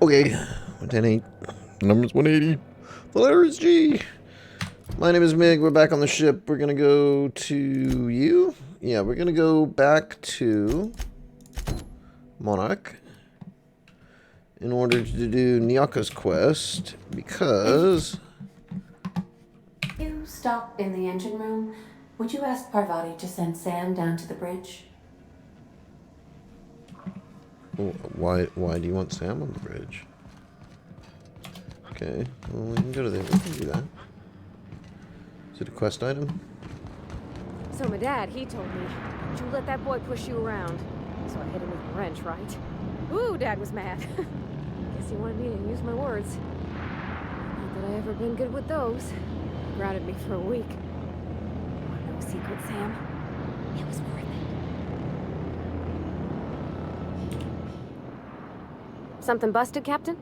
Okay, 110.8. The number's 180. The letter is G. My name is Mig. We're back on the ship. We're gonna go to you. Yeah, we're gonna go back to Monarch in order to do Nyoka's quest because. You stop in the engine room. Would you ask Parvati to send Sam down to the bridge? Oh, why do you want Sam on the bridge? Okay, well, we can go to there. We can do that. Is it a quest item? So my dad, he told me, don't you let that boy push you around. So I hit him with a wrench, right? Ooh, Dad was mad. Guess he wanted me to use my words. Not that I ever been good with those. He grounded me for a week. Want no secret, Sam? It was worth it. Something busted, Captain?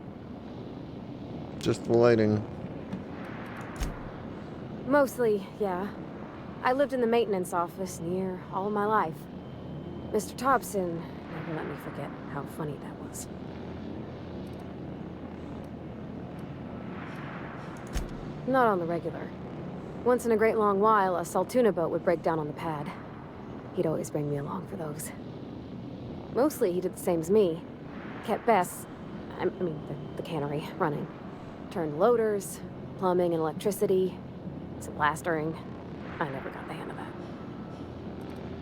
Just the lighting. Mostly, yeah. I lived in the maintenance office near all my life. Mr. Thompson never let me forget how funny that was. Not on the regular. Once in a great long while, a Saltuna boat would break down on the pad. He'd always bring me along for those. Mostly, he did the same as me. Kept Bess, I mean, the cannery, running. Turned loaders, plumbing and electricity, some plastering. I never got the hang of that.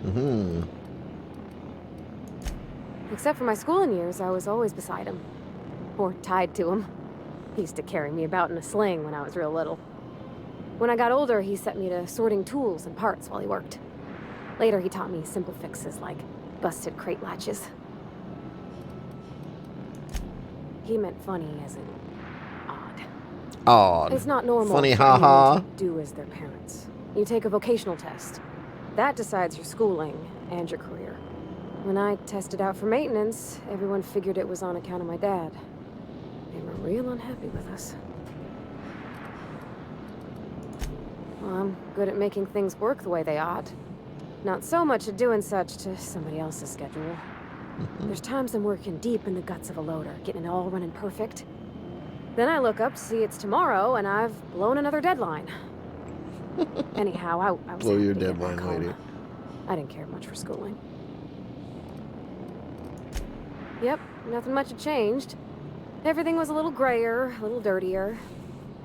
Mm-hmm. Except for my schooling years, I was always beside him. Or tied to him. He used to carry me about in a sling when I was real little. When I got older, he set me to sorting tools and parts while he worked. Later, he taught me simple fixes like busted crate latches. He meant funny as in odd. Odd. It's not normal Funny, for haha. anyone to do as their parents. You take a vocational test. That decides your schooling and your career. When I tested out for maintenance, everyone figured it was on account of my dad. They were real unhappy with us. Well, I'm good at making things work the way they ought. Not so much at doing such to somebody else's schedule. There's times I'm working deep in the guts of a loader, getting it all running perfect. Then I look up to see it's tomorrow, and I've blown another deadline. Anyhow, I was Blow happy your to get deadline, back home. lady. I didn't care much for schooling. Yep, nothing much had changed. Everything was a little grayer, a little dirtier.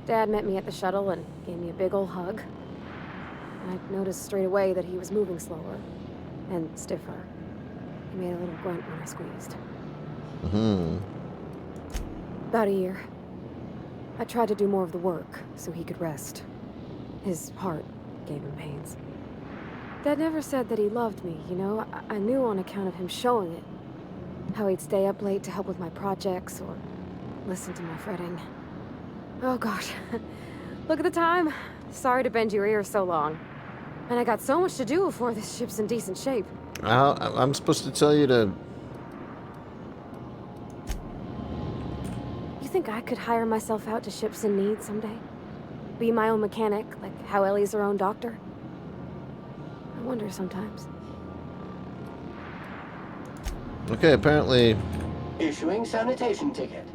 Dad met me at the shuttle and gave me a big ol' hug. I noticed straight away that he was moving slower and stiffer. He made a little grunt when I squeezed. Mm-hmm. About a year. I tried to do more of the work so he could rest. His heart gave him pains. Dad never said that he loved me, you know? I knew on account of him showing it. How he'd stay up late to help with my projects or listen to my fretting. Oh gosh. Look at the time. Sorry to bend your ear so long. And I got so much to do before this ship's in decent shape. I'm supposed to tell you to... You think I could hire myself out to ships in need someday? Be my own mechanic, like how Ellie's her own doctor? I wonder sometimes. Okay, apparently... Issuing sanitation ticket.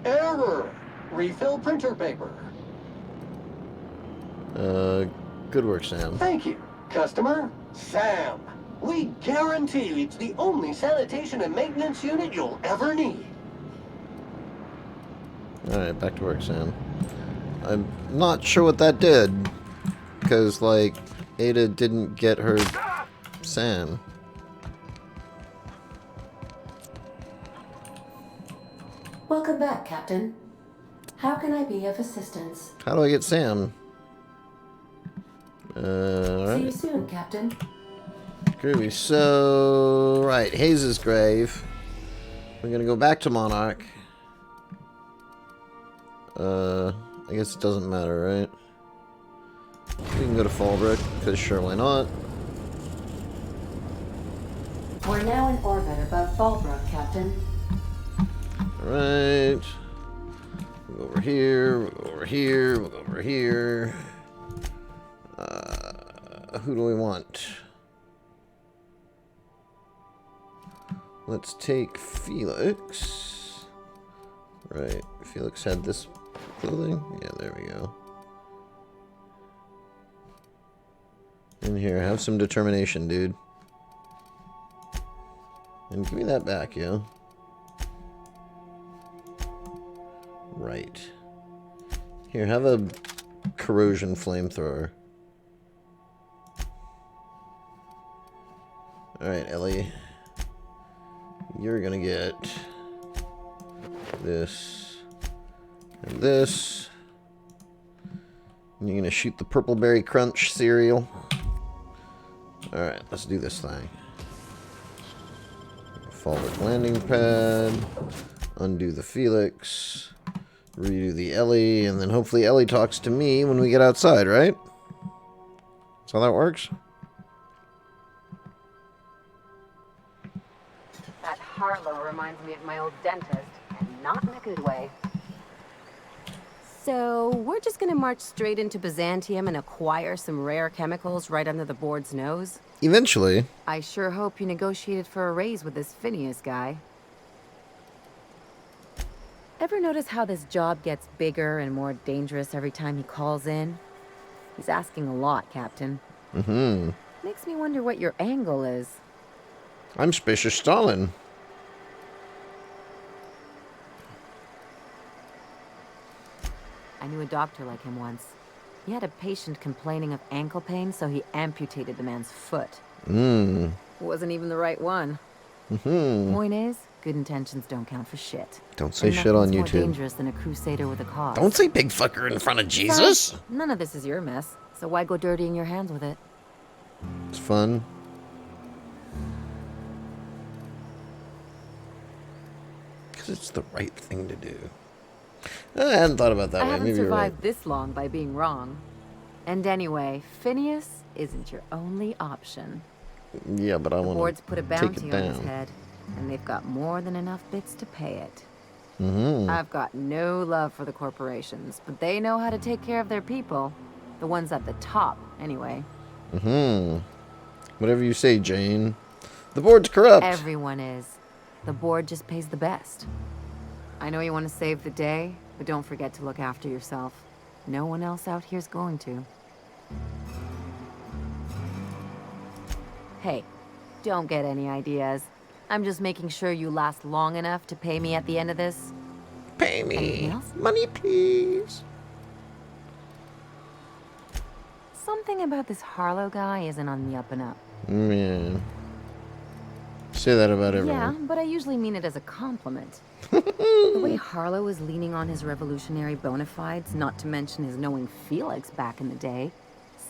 Error! Refill printer paper. Good work, Sam. Thank you. Customer, Sam. We guarantee it's the only sanitation and maintenance unit you'll ever need. Alright, back to work, Sam. I'm not sure what that did. Because, like, Ada didn't get her Sam. Welcome back, Captain. How can I be of assistance? How do I get Sam? See you Alright. soon, Captain. Groovy. So, right, Hayes' grave. We're gonna go back to Monarch. I guess it doesn't matter, right? We can go to Fallbrook, because sure, why not? We're now in orbit above Fallbrook, Captain. Alright. We'll go over here, we'll go over here, we'll go over here. Who do we want? Let's take Felix. Right. Felix had this clothing. Yeah, there we go. In here, have some determination, dude. And give me that back, yo. Right. Here, have a corrosion flamethrower. Alright, Ellie. You're gonna get this and this. And you're gonna shoot the Purple Berry Crunch cereal. Alright, let's do this thing. Forward landing pad. Undo the Felix. Redo the Ellie. And then hopefully Ellie talks to me when we get outside, right? That's how that works? That Harlow reminds me of my old dentist, and not in a good way. So, we're just gonna march straight into Byzantium and acquire some rare chemicals right under the board's nose? Eventually. I sure hope you negotiated for a raise with this Phineas guy. Ever notice how this job gets bigger and more dangerous every time he calls in? He's asking a lot, Captain. Mm-hmm. Makes me wonder what your angle is. I'm Spacious Stalin. I knew a doctor like him once. He had a patient complaining of ankle pain, so he amputated the man's foot. Wasn't even the right one. Point is, good intentions don't count for shit. Don't say And shit on nothing's more YouTube. dangerous than a crusader with a cause. Don't say big fucker in front of Jesus. Besides, none of this is your mess, so why go dirtying your hands with it? It's fun. Because it's the right thing to do. I hadn't thought about that I way. haven't Maybe you're right. survived this long by being wrong. And anyway, Phineas isn't your only option. Yeah, but I The want board's to put a take bounty it on his down. head, and they've got more than enough bits to pay it. Mm-hmm. I've got no love for the corporations, but they know how to take care of their people. The ones at the top, anyway. Mm-hmm. Whatever you say, Jane. The board's corrupt. Everyone is. The board just pays the best. I know you want to save the day, but don't forget to look after yourself. No one else out here's going to. Hey, don't get any ideas. I'm just making sure you last long enough to pay me at the end of this. Pay Anything me. else? Money, please. Something about this Harlow guy isn't on the up and up. Yeah. Say that about Yeah, everyone. but I usually mean it as a compliment. The way Harlow is leaning on his revolutionary bona fides, not to mention his knowing Felix back in the day,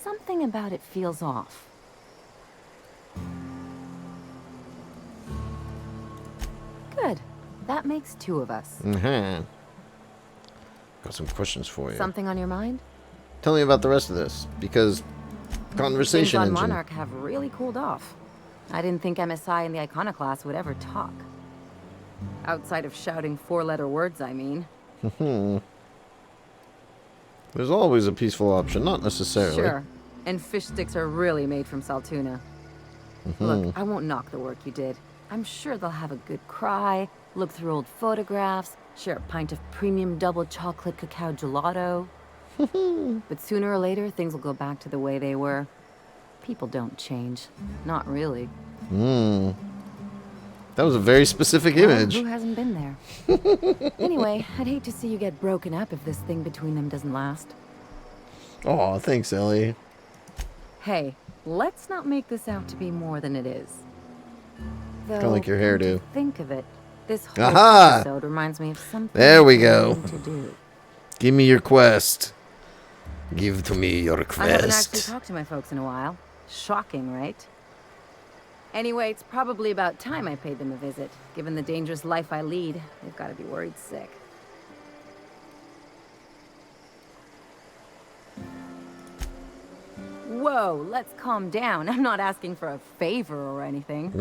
something about it feels off. Good. That makes two of us. Mm-hmm. Got some questions for you. Something on your mind? Tell me about the rest of this, because Things conversation on engine. Monarch have really cooled off. I didn't think MSI and the Iconoclast would ever talk. Outside of shouting four-letter words, I mean. There's always a peaceful option, not necessarily. Sure. And fish sticks are really made from Saltuna. Look, I won't knock the work you did. I'm sure they'll have a good cry, look through old photographs, share a pint of premium double chocolate cacao gelato. But sooner or later, things will go back to the way they were. People don't change. Not really. That was a very specific Well, image. who hasn't been there? Anyway, I'd hate to see you get broken up if this thing between them doesn't last. Aw, thanks, Ellie. Hey, let's not make this out to be more than it is. Kinda like your come to hairdo. Think of it. This whole Aha! episode reminds me of something There we I'm go. going to do. Give me your quest. Give to me your quest. I haven't actually talked to my folks in a while. Shocking, right? Anyway, it's probably about time I paid them a visit. Given the dangerous life I lead, they've got to be worried sick. Whoa, let's calm down. I'm not asking for a favor or anything.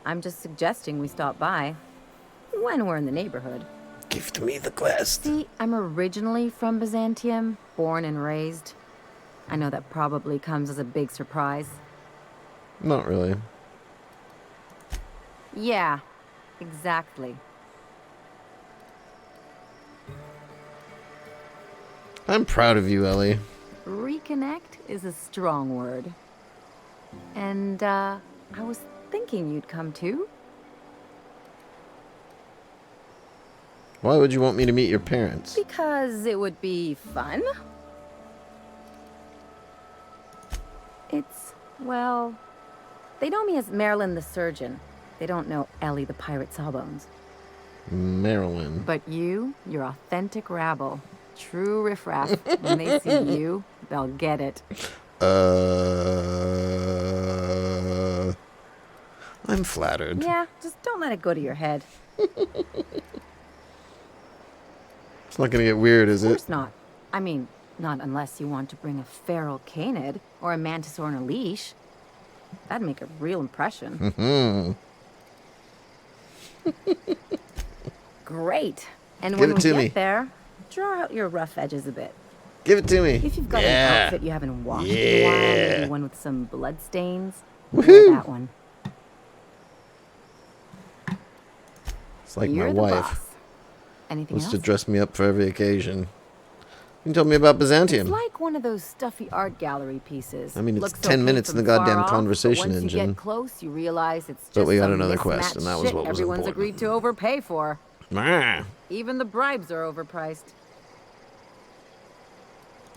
I'm just suggesting we stop by when we're in the neighborhood. Give to me the quest. See, I'm originally from Byzantium, born and raised. I know that probably comes as a big surprise. Not really. Yeah, exactly. I'm proud of you, Ellie. Reconnect is a strong word. And, I was thinking you'd come too. Why would you want me to meet your parents? Because it would be fun. It's, well, they know me as Marilyn the surgeon. They don't know Ellie the pirate sawbones. Marilyn. But you're authentic rabble. True riffraff. When they see you, they'll get it. I'm flattered. Yeah, just don't let it go to your head. It's not gonna get weird, is Of it? course not. I mean, not unless you want to bring a feral canid or a mantis on a leash. That'd make a real impression. Great. And Give when it we to get me. there, draw out your rough edges a bit. Give it to me. If you've got an outfit you haven't washed in a while, maybe one with some blood stains, wear Woohoo! that one. It's like You're my the wife boss. Anything wants else? to dress me up for every occasion. You told me about Byzantium. It's like one of those stuffy art gallery pieces. I mean, it's Looks 10 okay minutes in the from far goddamn off, conversation but once you engine. get close, you realize it's just But we got some another quest, mismatched and that was shit what was everyone's important. agreed to overpay for. Ah, Even the bribes are overpriced.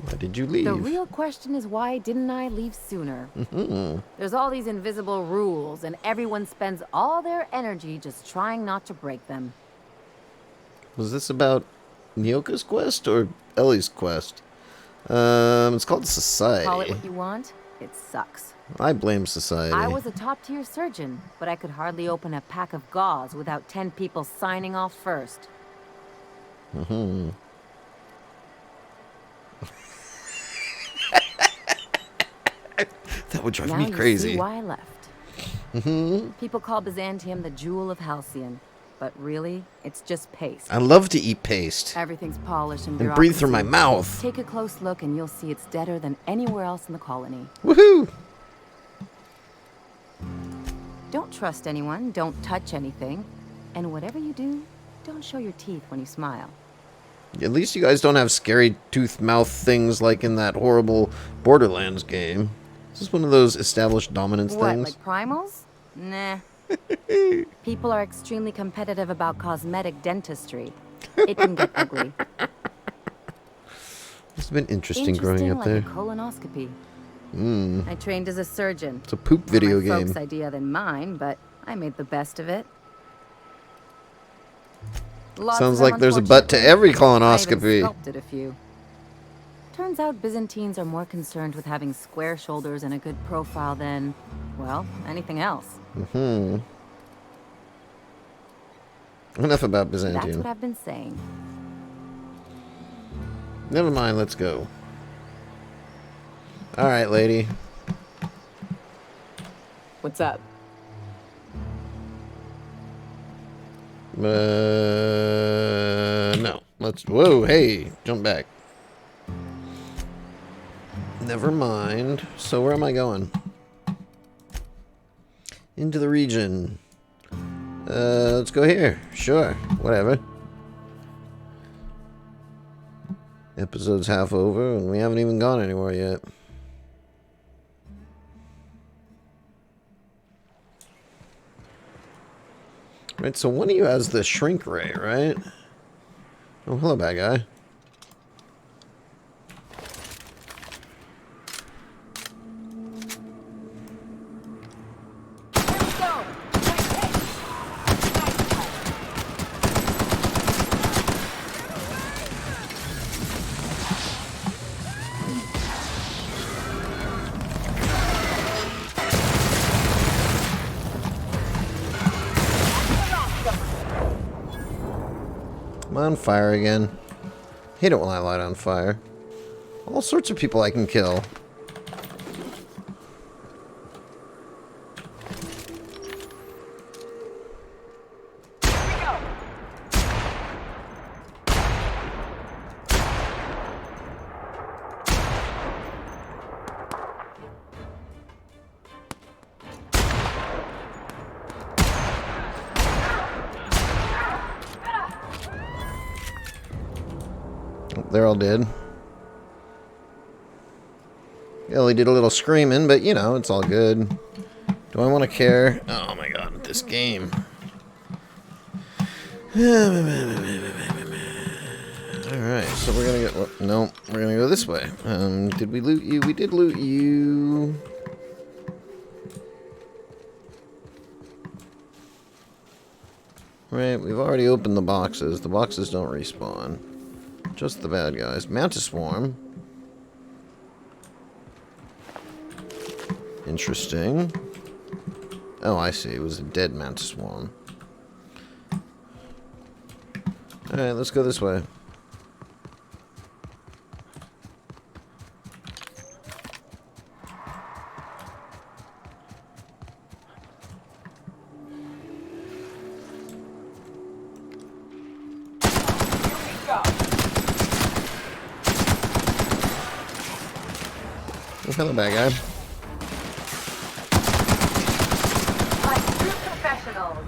why did you leave? The real question is, why didn't I leave sooner? There's all these invisible rules, and everyone spends all their energy just trying not to break them. Was this about Nyoka's quest or Ellie's quest? It's called Society. Call it what you want, it sucks. I blame Society. I was a top-tier surgeon, but I could hardly open a pack of gauze without 10 people signing off first. That would drive Now me you crazy. see why I left. People call Byzantium the jewel of Halcyon, but really, it's just paste. I love to eat paste Everything's polished and and breathe through my bureaucracy. mouth. Take a close look and you'll see it's deader than anywhere else in the colony. Woohoo! Don't trust anyone, don't touch anything, and whatever you do, don't show your teeth when you smile. At least you guys don't have scary tooth mouth things like in that horrible Borderlands game. Is this one of those established dominance What, things? like primals? Nah. People are extremely competitive about cosmetic dentistry. It can get ugly. It's been interesting growing up like there. a colonoscopy. I trained as a surgeon. It's a poop video More my game. folks' idea than mine, but I made the best of it. Lots Sounds of them, like there's a butt to unfortunately. every I even colonoscopy. sculpted a few. Turns out Byzantines are more concerned with having square shoulders and a good profile than, well, anything else. Enough about That's Byzantium. what I've been saying. Never mind, let's go. Alright, lady. What's up? No. Let's... Whoa, hey. Jump back. Never mind. So where am I going? Into the region. Let's go here. Sure. Whatever. Episode's half over, and we haven't even gone anywhere yet. Right, so one of you has the shrink ray, right? Oh, hello, bad guy. I'm on fire again. Hate it when I light on fire. All sorts of people I can kill. They're all dead. Ellie did a little screaming, but you know, it's all good. Do I want to care? Oh my god, this game. Alright, so we're gonna go... No, we're gonna go this way. Did we loot you? We did loot you. Right, we've already opened the boxes. The boxes don't respawn. Just the bad guys. Mantis Swarm. Interesting. Oh, I see. It was a dead Mantis Swarm. Alright, let's go this way. Oh, hello, bad guy. Like true professionals.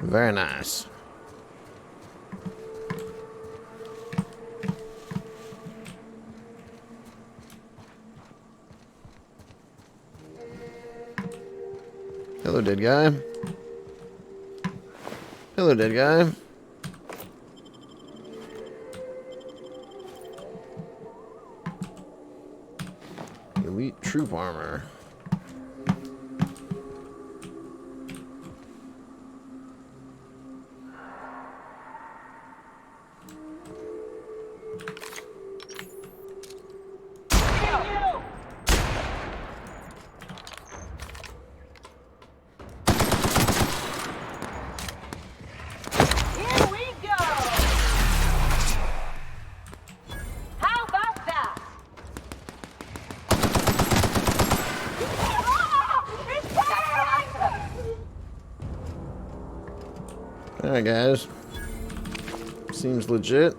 Very nice. Hello, dead guy. Hello, dead guy. Elite troop armor. Alright, guys. Seems legit.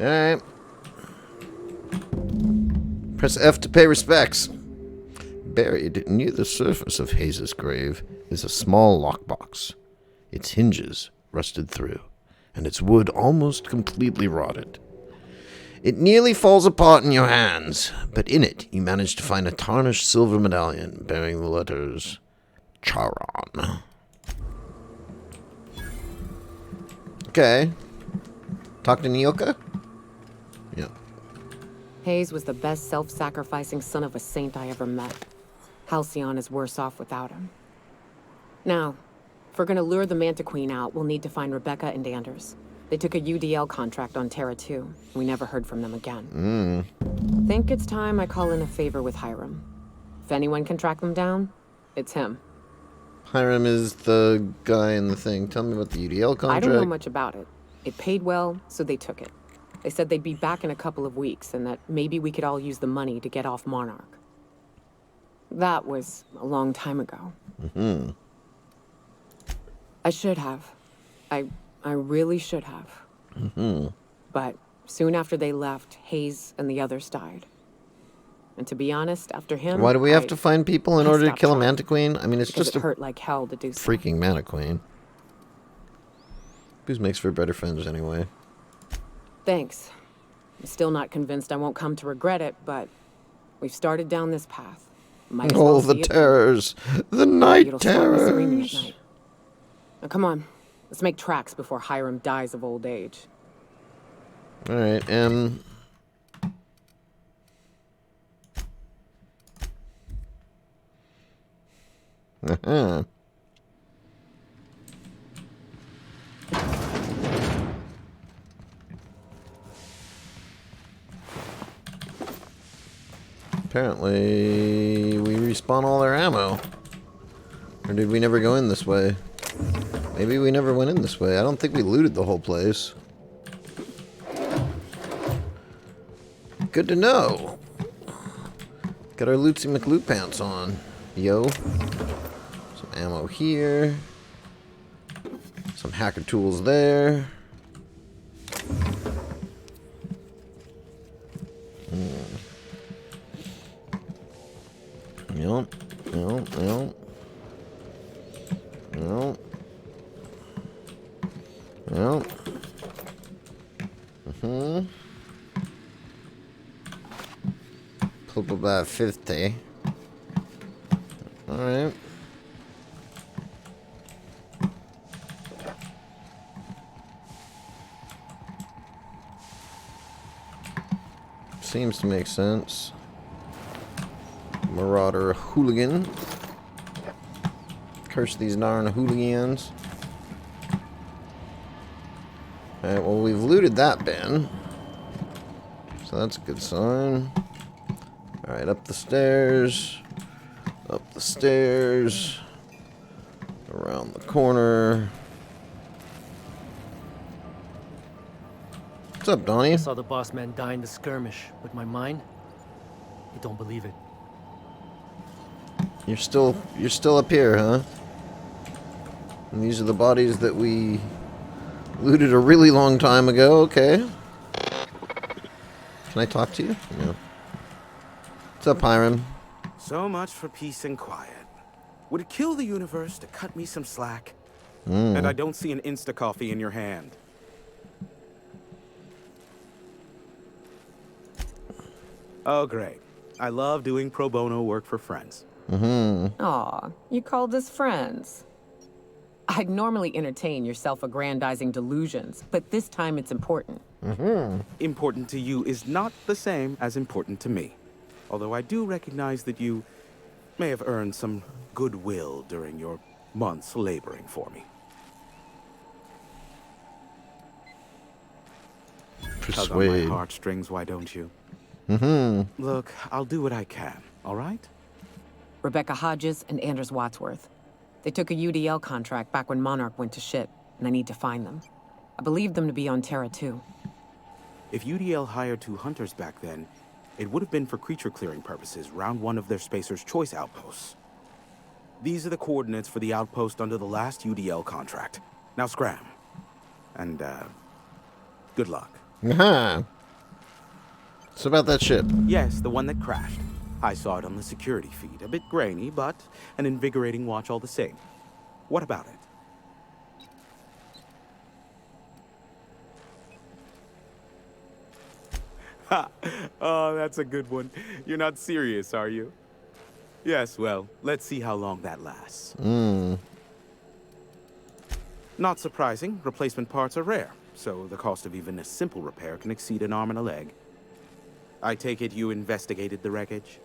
Alright. Press F to pay respects. Buried near the surface of Hayes' grave is a small lockbox. Its hinges rusted through, and its wood almost completely rotted. It nearly falls apart in your hands, but in it you manage to find a tarnished silver medallion bearing the letters Charon. Okay. Talk to Nyoka? Yeah. Hayes was the best self-sacrificing son of a saint I ever met. Halcyon is worse off without him. Now, if we're gonna lure the Manta Queen out, we'll need to find Rebecca and Anders. They took a UDL contract on Terra 2. We never heard from them again. Think it's time I call in a favor with Hiram. If anyone can track them down, it's him. Hiram is the guy in the thing. Tell me about the UDL contract. I don't know much about it. It paid well, so they took it. They said they'd be back in a couple of weeks, and that maybe we could all use the money to get off Monarch. That was a long time ago. I should have. I really should have. But soon after they left, Hayes and the others died. And to be honest, after him... Why do we have to find people in order to kill a Manta Queen? I mean, it's because just it a hurt like hell to do so. freaking Manta Queen. Booze makes for better friends anyway. Thanks. I'm still not convinced I won't come to regret it, but we've started down this path. Might as well Oh, the see it through. terrors. The night It'll stop me screaming at terrors. night. Now come on. Let's make tracks before Hiram dies of old age. Alright, Apparently, we respawn all our ammo. Or did we never go in this way? Maybe we never went in this way. I don't think we looted the whole place. Good to know. Got our Lootsy McLoot pants on. Yo. Some ammo here. Some hacker tools there. Yep. Pull up about 50. Alright. Seems to make sense. Marauder hooligan. Curse these darn hooligans. Alright, well, we've looted that bin. So that's a good sign. Alright, up the stairs. Up the stairs. Around the corner. What's up, Donnie? I saw the boss man die in the skirmish, but my mind, I don't believe it. You're still up here, huh? And these are the bodies that we looted a really long time ago. Okay. Can I talk to you? No. What's up, Hiram? So much for peace and quiet. Would it kill the universe to cut me some slack? Mm. And I don't see an Insta-coffee in your hand. Oh, great. I love doing pro bono work for friends. Aw, you called us friends. I'd normally entertain your self-aggrandizing delusions, but this time it's important. Important to you is not the same as important to me. Although I do recognize that you may have earned some goodwill during your months laboring for me. Tug on my Persuade. heartstrings, why don't you? Look, I'll do what I can, all right? Rebecca Hodges and Anders Wadsworth. They took a UDL contract back when Monarch went to shit, and I need to find them. I believe them to be on Terra too. If UDL hired 2 hunters back then, it would have been for creature clearing purposes round one of their Spacer's Choice outposts. These are the coordinates for the outpost under the last UDL contract. Now scram. And, good luck. So about that ship. Yes, the one that crashed. I saw it on the security feed. A bit grainy, but an invigorating watch all the same. What about it? Ha! Oh, that's a good one. You're not serious, are you? Yes, well, let's see how long that lasts. Not surprising, replacement parts are rare, so the cost of even a simple repair can exceed an arm and a leg. I take it you investigated the wreckage?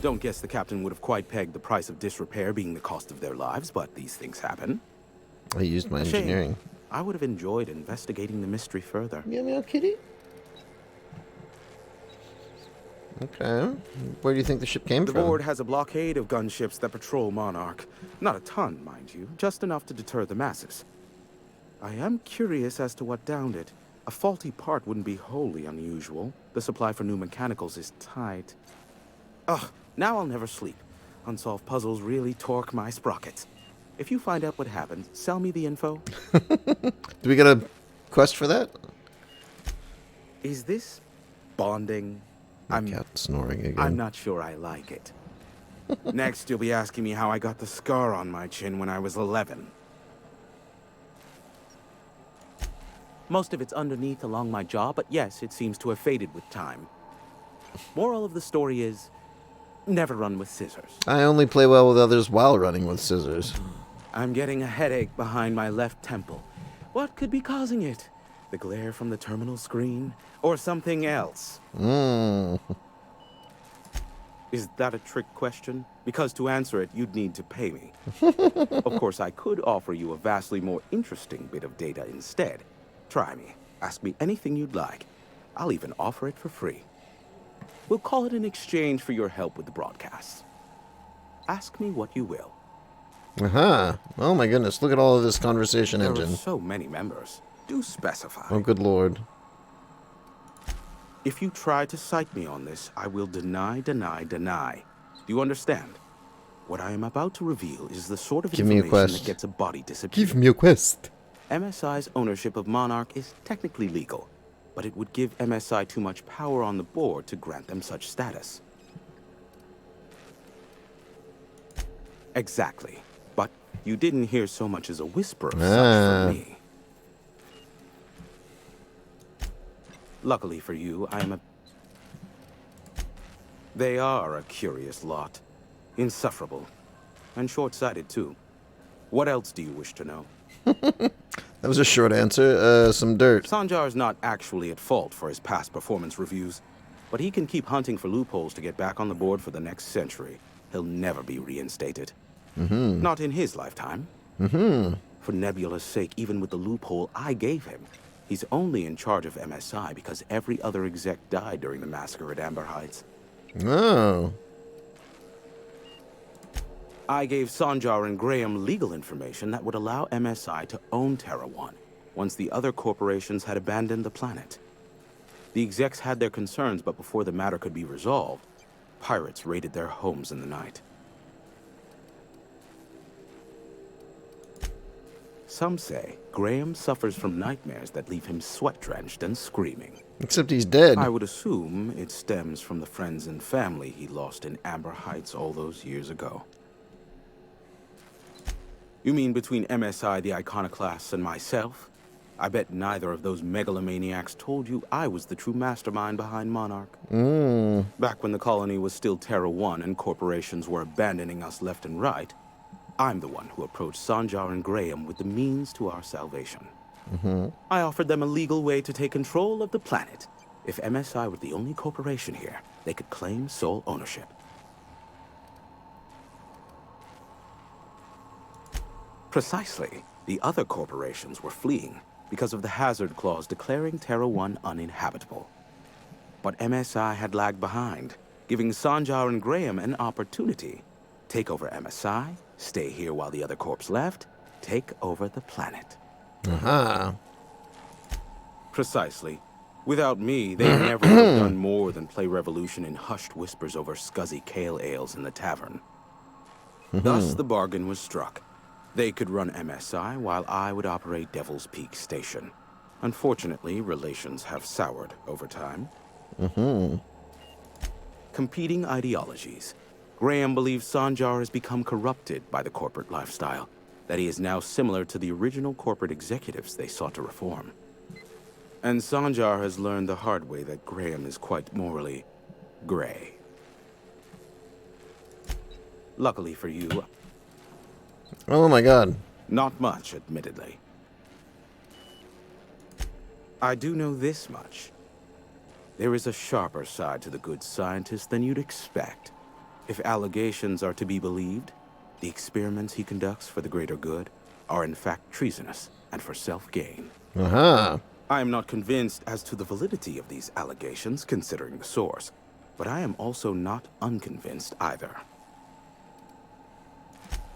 Don't guess the captain would have quite pegged the price of disrepair being the cost of their lives, but these things happen. I used my Shame. engineering. I would have enjoyed investigating the mystery further. Meow meow kitty. Okay. Where do you think the ship came The from? board has a blockade of gunships that patrol Monarch. Not a ton, mind you, just enough to deter the masses. I am curious as to what downed it. A faulty part wouldn't be wholly unusual. The supply for new mechanicals is tight. Ugh, now I'll never sleep. Unsolved puzzles really torque my sprockets. If you find out what happened, sell me the info. Do we get a quest for that? Is this bonding? Cat snoring again. I'm not sure I like it. Next, you'll be asking me how I got the scar on my chin when I was 11. Most of it's underneath along my jaw, but yes, it seems to have faded with time. Moral of the story is, never run with scissors. I only play well with others while running with scissors. I'm getting a headache behind my left temple. What could be causing it? The glare from the terminal screen? Or something else? Is that a trick question? Because to answer it, you'd need to pay me. Of course, I could offer you a vastly more interesting bit of data instead. Try me. Ask me anything you'd like. I'll even offer it for free. We'll call it an exchange for your help with the broadcasts. Ask me what you will. Oh my goodness, look at all of this conversation There engine. are so many members. Do specify. Oh good lord. If you try to cite me on this, I will deny. Do you understand? What I am about to reveal is the sort of Give me a information quest. that gets a body disappeared. Give me a quest. MSI's ownership of Monarch is technically legal, but it would give MSI too much power on the board to grant them such status. Exactly. But you didn't hear so much as a whisper of such from me. Luckily for you, I am a... They are a curious lot. Insufferable. And short-sighted, too. What else do you wish to know? That was a short answer. Some dirt. Sanjar's not actually at fault for his past performance reviews, but he can keep hunting for loopholes to get back on the board for the next century. He'll never be reinstated. Not in his lifetime. For Nebula's sake, even with the loophole I gave him, he's only in charge of MSI because every other exec died during the massacre at Amber Heights. Oh. I gave Sanjar and Graham legal information that would allow MSI to own Terra 1 once the other corporations had abandoned the planet. The execs had their concerns, but before the matter could be resolved, pirates raided their homes in the night. Some say Graham suffers from nightmares that leave him sweat-drenched and screaming. Except he's dead. I would assume it stems from the friends and family he lost in Amber Heights all those years ago. You mean between MSI, the Iconoclasts, and myself? I bet neither of those megalomaniacs told you I was the true mastermind behind Monarch. Back when the colony was still Terra 1 and corporations were abandoning us left and right, I'm the one who approached Sanjar and Graham with the means to our salvation. I offered them a legal way to take control of the planet. If MSI were the only corporation here, they could claim sole ownership. Precisely. The other corporations were fleeing because of the hazard clause declaring Terra 1 uninhabitable. But MSI had lagged behind, giving Sanjar and Graham an opportunity. Take over MSI, stay here while the other corps left, take over the planet. Precisely. Without me, they never would have done more than play Revolution in hushed whispers over scuzzy kale ales in the tavern. Thus, the bargain was struck. They could run MSI while I would operate Devil's Peak Station. Unfortunately, relations have soured over time. Competing ideologies. Graham believes Sanjar has become corrupted by the corporate lifestyle, that he is now similar to the original corporate executives they sought to reform. And Sanjar has learned the hard way that Graham is quite morally gray. Luckily for you... Oh my god. Not much, admittedly. I do know this much. There is a sharper side to the good scientist than you'd expect. If allegations are to be believed, the experiments he conducts for the greater good are in fact treasonous and for self-gain. I am not convinced as to the validity of these allegations, considering the source, but I am also not unconvinced either.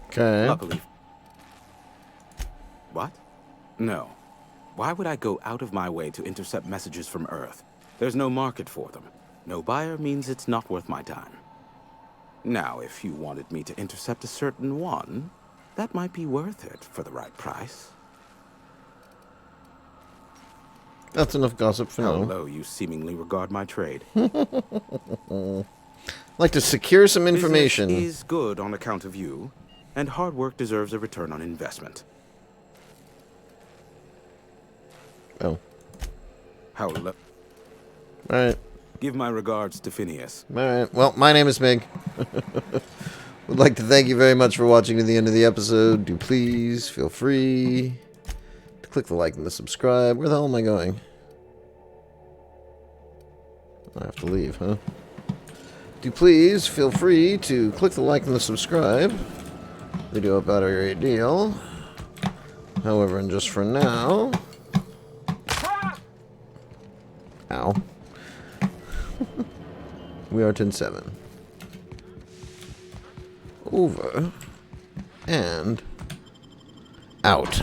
Okay. Luckily... What? No. Why would I go out of my way to intercept messages from Earth? There's no market for them. No buyer means it's not worth my time. Now, if you wanted me to intercept a certain one, that might be worth it for the right price. That's enough gossip for How now. low you seemingly regard my trade. I'd like to secure some information. Business is good on account of you, and hard work deserves a return on investment. Oh. How low? Alright. Give my regards to Phineas. Alright. Well, my name is Mig. Would like to thank you very much for watching to the end of the episode. Do please feel free to click the like and the subscribe. Where the hell am I going? I have to leave, huh? Do please feel free to click the like and the subscribe. We do about a great deal. However, and just for now... Ow. We are 10-7. Over. And... out.